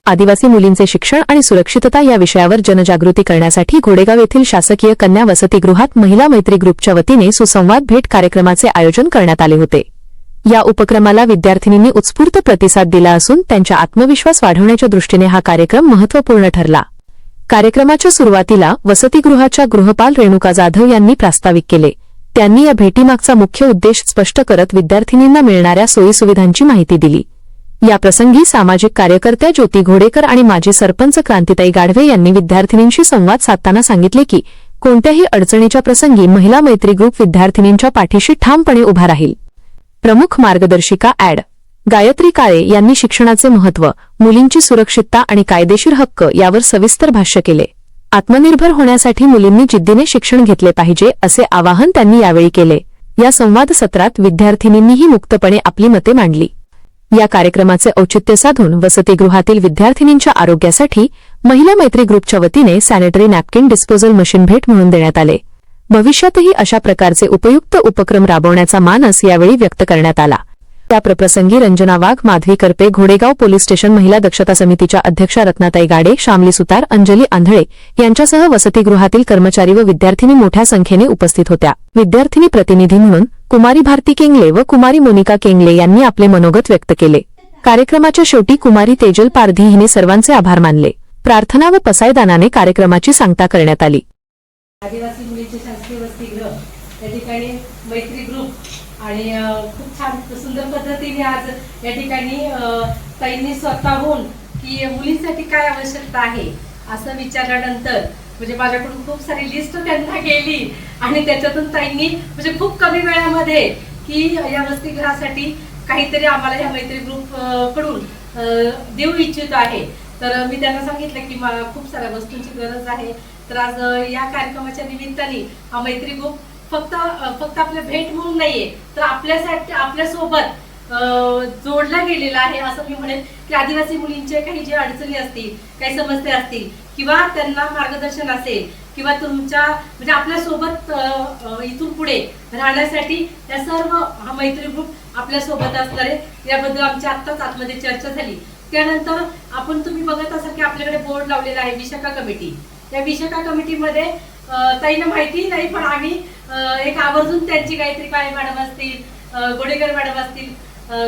आदिवासी मुलींचे शिक्षण आणि सुरक्षितता या विषयावर जनजागृती करण्यासाठी घोडेगाव येथील शासकीय कन्या वसतिगृहात महिला मैत्री ग्रुपच्या वतीने सुसंवाद भेट कार्यक्रमाचे आयोजन करण्यात आले होते। या उपक्रमाला विद्यार्थिनींनी उत्स्फूर्त प्रतिसाद दिला असून त्यांचा आत्मविश्वास वाढवण्याच्या दृष्टीने हा कार्यक्रम महत्त्वपूर्ण ठरला। कार्यक्रमाच्या सुरुवातीला वसतिगृहाच्या गृहपाल रेणुका जाधव यांनी प्रास्ताविक केले। त्यांनी या भेटीमागचा मुख्य उद्देश स्पष्ट करत विद्यार्थिनींना मिळणाऱ्या सोयीसुविधांची माहिती दिली। या प्रसंगी सामाजिक कार्यकर्त्या ज्योती घोडेकर आणि माजी सरपंच क्रांतिताई गाढवे यांनी विद्यार्थिनींशी संवाद साधताना सांगितले की कोणत्याही अडचणीच्या प्रसंगी महिला मैत्री ग्रुप विद्यार्थिनींच्या पाठीशी ठामपणे उभा राहील। प्रमुख मार्गदर्शिका ॲड. गायत्री काळे यांनी शिक्षणाचे महत्त्व, मुलींची सुरक्षितता आणि कायदेशीर हक्क यावर सविस्तर भाष्य केले। आत्मनिर्भर होण्यासाठी मुलींनी जिद्दीने शिक्षण घेतले पाहिजे असे आवाहन त्यांनी यावेळी केले। या संवाद सत्रात विद्यार्थिनींनीही मुक्तपणे आपली मते मांडली। या कार्यक्रमाचे औचित्य साधून वसतिगृहातील विद्यार्थिनींच्या आरोग्यासाठी महिला मैत्री ग्रुपच्या वतीने सॅनिटरी नॅपकिन डिस्पोजल मशीन भेट म्हणून देण्यात आले। भविष्यातही अशा प्रकारचे उपयुक्त उपक्रम राबवण्याचा मानस यावेळी व्यक्त करण्यात आला। त्या प्रसंगी रंजना वाघ, माधवी करपे, घोडेगाव पोलीस स्टेशन महिला दक्षता समितीच्या अध्यक्षा रत्नाताई गाडे, शामली सुतार, अंजली आंधळे यांच्यासह वसतिगृहातील कर्मचारी व विद्यार्थिनी मोठ्या संख्येने उपस्थित होत्या। विद्यार्थिनी प्रतिनिधी म्हणून कुमारी भारती केंगले व कुमारी मोनिका केंगले यांनी आपले मनोगत व्यक्त केले। कार्यक्रमाच्या शेवटी कुमारी तेजल पारधी हिने सर्वांचे आभार मानले। प्रार्थना व पसायदानाने कार्यक्रमाची सांगता करण्यात आली। आदिवासी मुलींचे शासकीय वसतिगृह या ठिकाणी मैत्री ग्रुप आणि खूप छान सुंदर पद्धतीने आज या ठिकाणी ताईंनी स्वतःहून की मुलींसाठी काय आवश्यकता आहे असं विचारल्यानंतर म्हणजे माझ्याकडून खूप सारी लिस्ट त्यांना गेली आणि त्याच्यातून ताईंनी म्हणजे खूप कमी वेळामध्ये की या वसतिगृहासाठी काहीतरी आम्हाला या मैत्री ग्रुप कडून देऊ इच्छित आहे। तर मी त्यांना सांगितलं की मला खूप साऱ्या वस्तूंची गरज आहे। तर आज या कार्यक्रमाच्या निमित्ताने हा मैत्री ग्रुप फक्त आपल्या भेट म्हणून नाहीये तर आपल्यासाठी आपल्यासोबत जोडला गेलेला आहे असं मी म्हणेन की आदिवासी मुलींचे काही जे अडचणी असतील, काही समस्या असतील किंवा त्यांना मार्गदर्शन असेल किंवा तुमच्या म्हणजे आपल्यासोबत इथून पुढे राहण्यासाठी या सर्व हा मैत्री ग्रुप आपल्यासोबत असणार आहे। याबद्दल आमची आत्ताच आतमध्ये चर्चा झाली। त्यानंतर आपण तुम्ही बघत असाल की आपल्याकडे बोर्ड लावलेला आहे विशाखा कमिटी। या विशाखा कमिटीमध्ये ताईंना माहिती नाही पण आम्ही एक आवर्जून त्यांची गायत्री काळे मॅडम असतील, गोडेकर मॅडम असतील,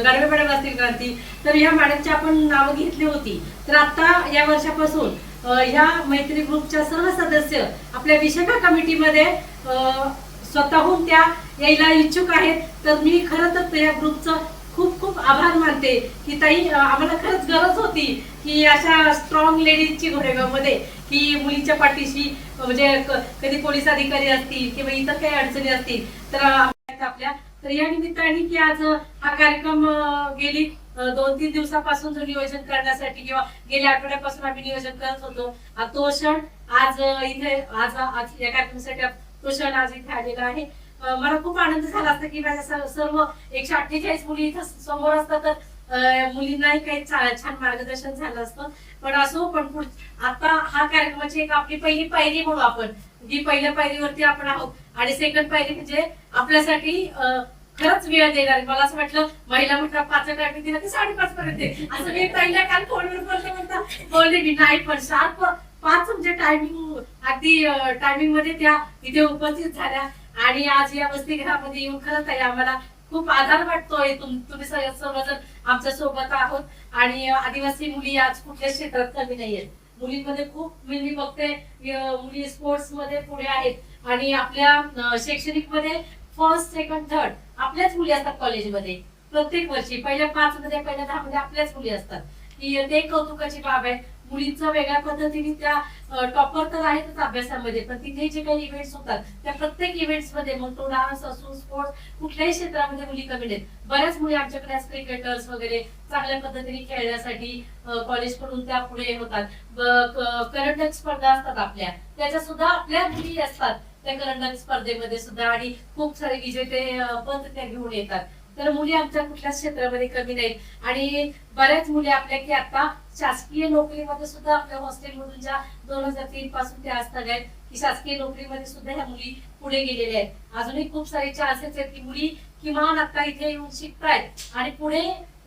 गाडवे मॅडम असतील, क्रांती, तर या मॅडमची आपण नावं घेतली होती। तर आता या वर्षापासून ह्या मैत्री ग्रुपच्या सर्व सदस्य आपल्या विशाखा कमिटीमध्ये स्वतःहून त्या यायला इच्छुक आहेत। तर मी खरं तर या ग्रुपचं खूप खूप आभार मानते की ताई आम्हाला खरंच गरज होती की अशा स्ट्रॉंग लेडीजची घोडेगावमध्ये की मुलींच्या पाठीशी म्हणजे कधी पोलीस अधिकारी असतील किंवा इतर काही अडचणी असतील तर आपल्या तर या निमित्ताने की आज हा कार्यक्रम गेली 2-3 दिवसापासून जो नियोजन करण्यासाठी किंवा गेल्या आठवड्यापासून आम्ही नियोजन करत होतो तो क्षण आज इथे आज या कार्यक्रमासाठी तो क्षण आज इथे आलेला आहे। मला खूप आनंद झाला असता की माझ्या सर्व 148 मुली इथं समोर असतात तर मुलींनाही काही छान मार्गदर्शन झालं असतं। पण असो पण आता हा कार्यक्रमाची एक आपली पहिली पायरी म्हणू आपण जी पहिल्या पायरीवरती आपण आहोत आणि सेकंड पायरी म्हणजे आपल्यासाठी खरंच वेळ देणार। मला असं वाटलं महिला म्हटलं 5चा टायमिंग दिला की 5:30 पर्यंत असं मी पहिल्या काल फोनवर बोलले की नाही पण शार्प 5 म्हणजे टायमिंग अगदी टायमिंग मध्ये त्या इथे उपस्थित झाल्या आणि आज या वसतिगृहामध्ये येऊन खरंच आहे आम्हाला खूप आधार वाटतोय। तुम्ही सर्वजण आमच्या सोबत आहोत आणि आदिवासी मुली आज कुठल्या क्षेत्रात कमी नाहीयेत। मुलींमध्ये खूप मी बघते मुली स्पोर्ट्स मध्ये पुढे आहेत आणि आपल्या शैक्षणिक मध्ये फर्स्ट, सेकंड, थर्ड आपल्याच मुली असतात कॉलेजमध्ये प्रत्येक वर्षी। पहिल्या 5 मध्ये पहिल्या 10 मध्ये आपल्याच मुली असतात की ते कौतुकाची बाब आहे। मुलींचं वेगळ्या पद्धतीने त्या टॉपर तर आहेतच अभ्यासामध्ये पण तिथे जे काही इव्हेंट्स होतात त्या प्रत्येक इव्हेंट्स मध्ये मग तो डान्स असो स्पोर्ट्स कुठल्याही क्षेत्रामध्ये मुली कमी नाहीत। बऱ्याच मुली आमच्याकडे क्रिकेटर्स वगैरे चांगल्या पद्धतीने खेळण्यासाठी कॉलेजकडून त्या पुढे होतात। करंडक स्पर्धा असतात आपल्या त्याच्या सुद्धा आपल्या मुली असतात त्या करंडक स्पर्धेमध्ये सुद्धा आणि खूप सारे विजेते पद त्या घेऊन येतात। तर मुली आमच्या कुठल्याच क्षेत्रामध्ये कमी नाहीत आणि बऱ्याच मुली आपल्या की आता शासकीय नोकरीमध्ये सुद्धा आपल्या हॉस्टेलमधून ज्या 2003 पासून त्या असतात आहेत की शासकीय नोकरीमध्ये सुद्धा ह्या मुली पुढे गेलेल्या आहेत। अजूनही खूप सारे चान्सेस आहेत की मुली किमान आता इथे येऊन शिकतायत आणि पुढे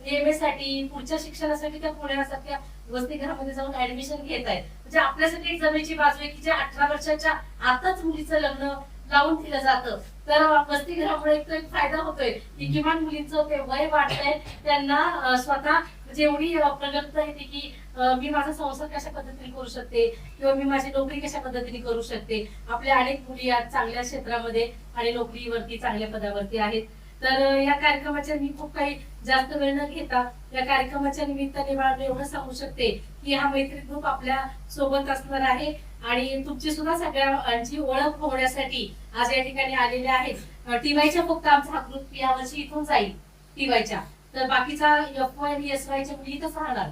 एमए साठी पुढच्या शिक्षणासाठी त्या पुण्यासारख्या वसतिगृहामध्ये जाऊन ऍडमिशन घेत आहेत. म्हणजे आपल्यासाठी एक जमेची बाजू आहे की ज्या 18 वर्षाच्या आताच मुलीचं लग्न लावून दिलं जातं, तर वसतिगृहामुळे एक फायदा होतोय की किमान मुलींचं ते वय वाढतंय, त्यांना स्वतः जेवढी प्रगल्भता येते की मी माझा संसार कशा पद्धतीने करू शकते किंवा मी माझी नोकरी कशा पद्धतीने करू शकते. आपल्या अनेक मुली आज चांगल्या क्षेत्रामध्ये आणि नोकरीवरती चांगल्या पदावरती आहेत. तर या कार्यक्रमाच्या मी खूप काही जास्त वेळ न घेता या कार्यक्रमाच्या निमित्ताने मला एवढं सांगू शकते की हा मैत्री ग्रुप आपल्या सोबत असणार आहे आणि तुमची सुद्धा सगळ्यांची ओळख होण्यासाठी आज या ठिकाणी आलेले आहेत. टीवायच्या फक्त आमचा हा ग्रुप यावर्षी इथून जाईल टीवायच्या, तर बाकीचा एफवाय आणि एसवायच्या मुली इथंच राहणार.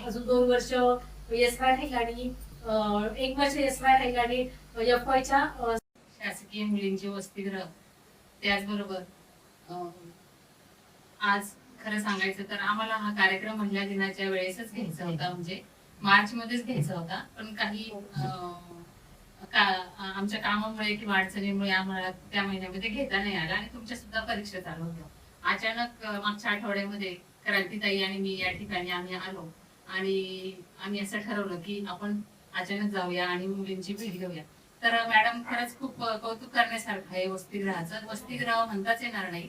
अजून 2 वर्ष एसवाय राहील आणि 1 वर्ष एसवाय राहील आणि एफवायच्या शासकीय मुलींचे वसतिगृह. त्याचबरोबर आज खरं सांगायचं तर आम्हाला हा कार्यक्रम महिला दिनाच्या वेळेसच घ्यायचा होता, म्हणजे मार्च मध्येच घ्यायचा होता, पण काही आमच्या कामामुळे किंवा अडचणीमुळे आम्हाला त्या महिन्यामध्ये घेता नाही आला आणि तुमच्या सुद्धा परीक्षा चालू होत्या. अचानक मागच्या आठवड्यामध्ये क्रांतीताई आणि मी या ठिकाणी आम्ही आलो आणि आम्ही असं ठरवलं की आपण अचानक जाऊया आणि मुलींची भेट घेऊया. तर मॅडम खरंच खूप कौतुक करण्यासारखं आहे वसतिगृहाचं. वसतिगृह म्हणताच येणार नाही.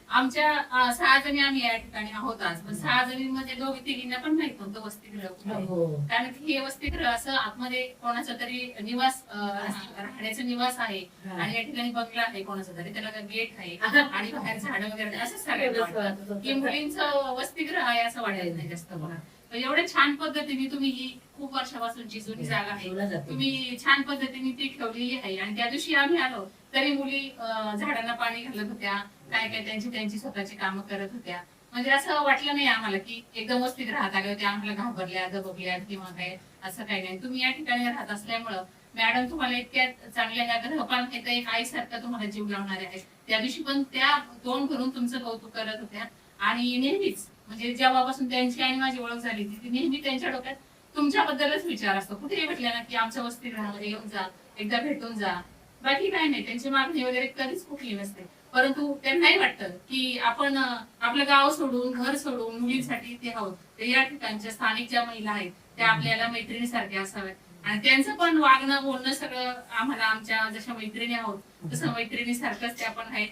आमच्या 6 जणी आम्ही या ठिकाणी आहोत आज, पण 6 जणींमध्ये 2-3 पण माहित नव्हतं वसतिगृह कुठे आहे. कारण की हे वसतिगृह असं आतमध्ये कोणाचा तरी निवास राहण्याचा निवास आहे आणि या ठिकाणी बंगला आहे कोणाचा तरी, त्याला गेट आहे आणि बाहेर झाडं वगैरे असं सगळं वाटतं की मुलींचं वसतिगृह आहे असं वाटायचं नाही जास्त मला. एवढ्या छान पद्धतीने तुम्ही ही खूप वर्षापासूनची जुनी जागा आहे, तुम्ही छान पद्धतीने ती ठेवलेली आहे. आणि त्या दिवशी आम्ही आलो तरी मुली झाडांना पाणी घालत होत्या, काय काय त्यांची स्वतःची कामं करत होत्या. म्हणजे असं वाटलं नाही आम्हाला की एकदम वसतिगृहात आल्या होत्या, आम्हाला घाबरल्या दबकल्या किंवा काय, असं काही नाही. तुम्ही या ठिकाणी राहत असल्यामुळं मॅडम तुम्हाला इतक्या चांगल्या ह्या ग्रहपाल एक आईसारखा तुम्हाला जीव लावणारे आहेत. त्या दिवशी पण त्या तोंड करून तुमचं कौतुक करत होत्या आणि नेहमीच म्हणजे जेव्हापासून त्यांची आणि माझी ओळख झाली ती नेहमी त्यांच्या डोक्यात तुमच्याबद्दलच विचार असतो. कुठेही भेटल्या ना की आमच्या वसतिगृहामध्ये येऊन जा, एकदा भेटून जा. बाकी काही नाही, त्यांची मागणी वगैरे कधीच कुठली नसते. परंतु त्यांनाही वाटतं की आपण आपलं गाव सोडून घर सोडून मुलींसाठी इथे आहोत, तर या ठिकाणच्या स्थानिक ज्या महिला आहेत त्या आपल्याला मैत्रिणीसारख्या असाव्यात आणि त्यांचं पण वागणं बोलणं सगळं आम्हाला आमच्या जशा मैत्रिणी आहोत तसं मैत्रिणीसारखंच त्या पण आहेत.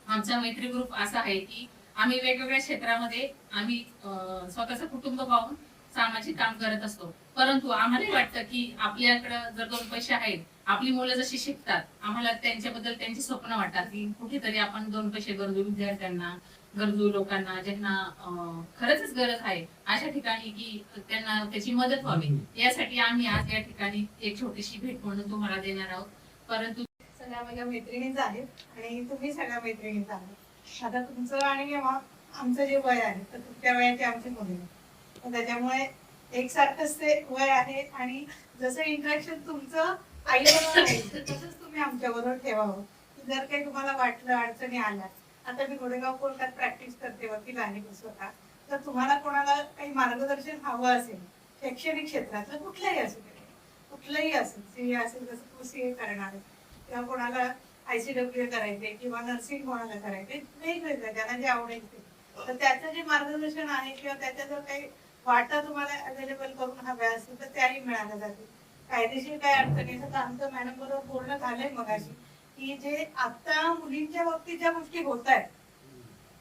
आमचा मैत्री ग्रुप असा आहे की आम्ही वेगवेगळ्या क्षेत्रामध्ये आम्ही स्वतःचं कुटुंब पाहून सामाजिक काम करत असतो. परंतु आम्हाला वाटतं की आपल्याकडं जर 2 पैसे आहेत, आपली मुलं जशी शिकतात, आम्हाला त्यांच्याबद्दल त्यांची स्वप्न वाटतात की कुठेतरी आपण 2 पैसे गरजू विद्यार्थ्यांना, गरजू लोकांना ज्यांना खरंच गरज आहे अशा ठिकाणी की त्यांना त्याची मदत व्हावी, यासाठी आम्ही आज या ठिकाणी एक छोटीशी भेट म्हणून तुम्हाला देणार आहोत. परंतु सगळ्या माझ्या मैत्रिणीच आहेत आणि तुम्ही सगळ्या मैत्रिणीच आहात. आता तुमचं आणि आमचं जे वय आहे तर तुमच्या वयाची आमची मुली आहे, त्याच्यामुळे एकसारखंच ते वय आहे आणि जसं इंटरॅक्शन तुमचं आईबरोबर आहे तसंच तुम्ही आमच्याबरोबर ठेवावं. जर काही तुम्हाला वाटलं अडचणी आल्या, आता मी गोडेगाव कोर्टात प्रॅक्टिस करते, वकील आहे स्वतः, तर तुम्हाला कोणाला काही मार्गदर्शन हवं असेल शैक्षणिक क्षेत्रातलं कुठलंही असेल, कुठलंही असेल, सीए असेल जसं तू सीए करणार आहे किंवा कोणाला ICW करायचे किंवा नर्सिंग कोणाला करायचे, वेगवेगळं ज्यांना जे आवडेल ते, तर त्याचं जे मार्गदर्शन आहे किंवा त्याच्या जर काही वाटा तुम्हाला अवेलेबल करून हव्या असतील तर त्याही मिळाल्या जातील. कायदेशीर काय अडचणी तर आमचं मॅडम बरोबर बोलणं झालंय मगाशी की जे आता मुलींच्या बाबतीत ज्या गोष्टी होत आहेत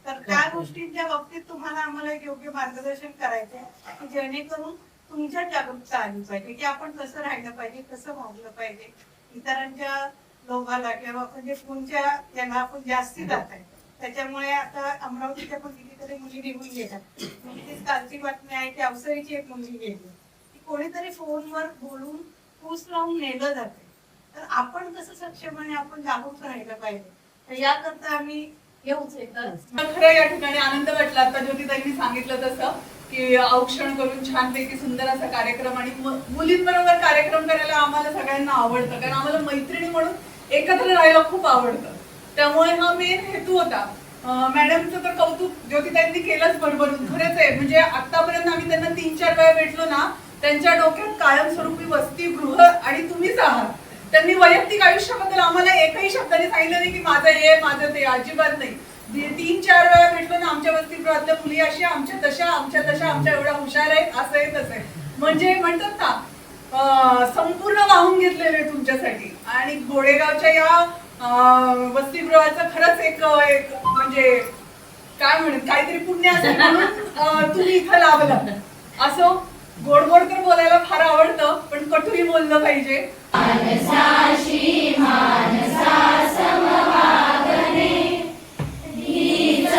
तर त्या गोष्टींच्या बाबतीत तुम्हाला आम्हाला एक योग्य मार्गदर्शन करायचंय की जेणेकरून तुमच्यात जागरूकता आली पाहिजे की आपण कसं राहिलं पाहिजे, कसं वागलं पाहिजे, इतरांच्या लोभाला किंवा म्हणजे कोणत्या याला आपण जास्ती जात आहे. त्याच्यामुळे आता अमरावतीच्या पण कितीतरी मुली निघून गेल्यात. नुकतीच कालची बातमी आहे की अवसरीची एक मुलगी गेली की कोणीतरी फोनवर बोलून फूस लावून नेलं जाते. तर आपण कसं सक्षमपणे आपण जागरूक राहिलं पाहिजे, तर याकरता आम्ही येऊच येतात. खरं या ठिकाणी आनंद वाटला आता ज्योतिताईंनी सांगितलं तसं की औक्षण करून छानपैकी सुंदर असा कार्यक्रम आणि मुलींबरोबर कार्यक्रम करायला आम्हाला सगळ्यांना आवडतं, कारण आम्हाला मैत्रिणी म्हणून एकत्र राहायला खूप आवडतं. त्यामुळे हा मेन हेतू होता. मॅडमचं तर कौतुक ज्योतिताईंनी केलंच भरभरून. खरंच आहे, म्हणजे आतापर्यंत आम्ही त्यांना 3-4 वेळा भेटलो ना, त्यांच्या डोक्यात कायमस्वरूपी वसतिगृह आणि तुम्हीच आहात. त्यांनी वैयक्तिक आयुष्याबद्दल आम्हाला एकही शब्दाने सांगितलं नाही की माझं हे माझं ते, अजिबात नाही. 3-4 वेळा भेटलो ना, आमच्या वसतिगृहातल्या मुली अशी आमच्या तशा आमच्या एवढ्या हुशार आहेत, असं आहे तसं आहे. म्हणजे म्हणतात ना संपूर्ण वाहून घेतलेले तुमच्यासाठी. आणि घोडेगावच्या या वसतिगृहाचं खरंच एक म्हणजे काय म्हणत काहीतरी पुण्य असेल म्हणून तुम्ही इथं लाभलं. असं गोड गोड तर बोलायला फार आवडतं, पण कटूही बोललं पाहिजे. मानसाशी मानसा समवागणे, हीच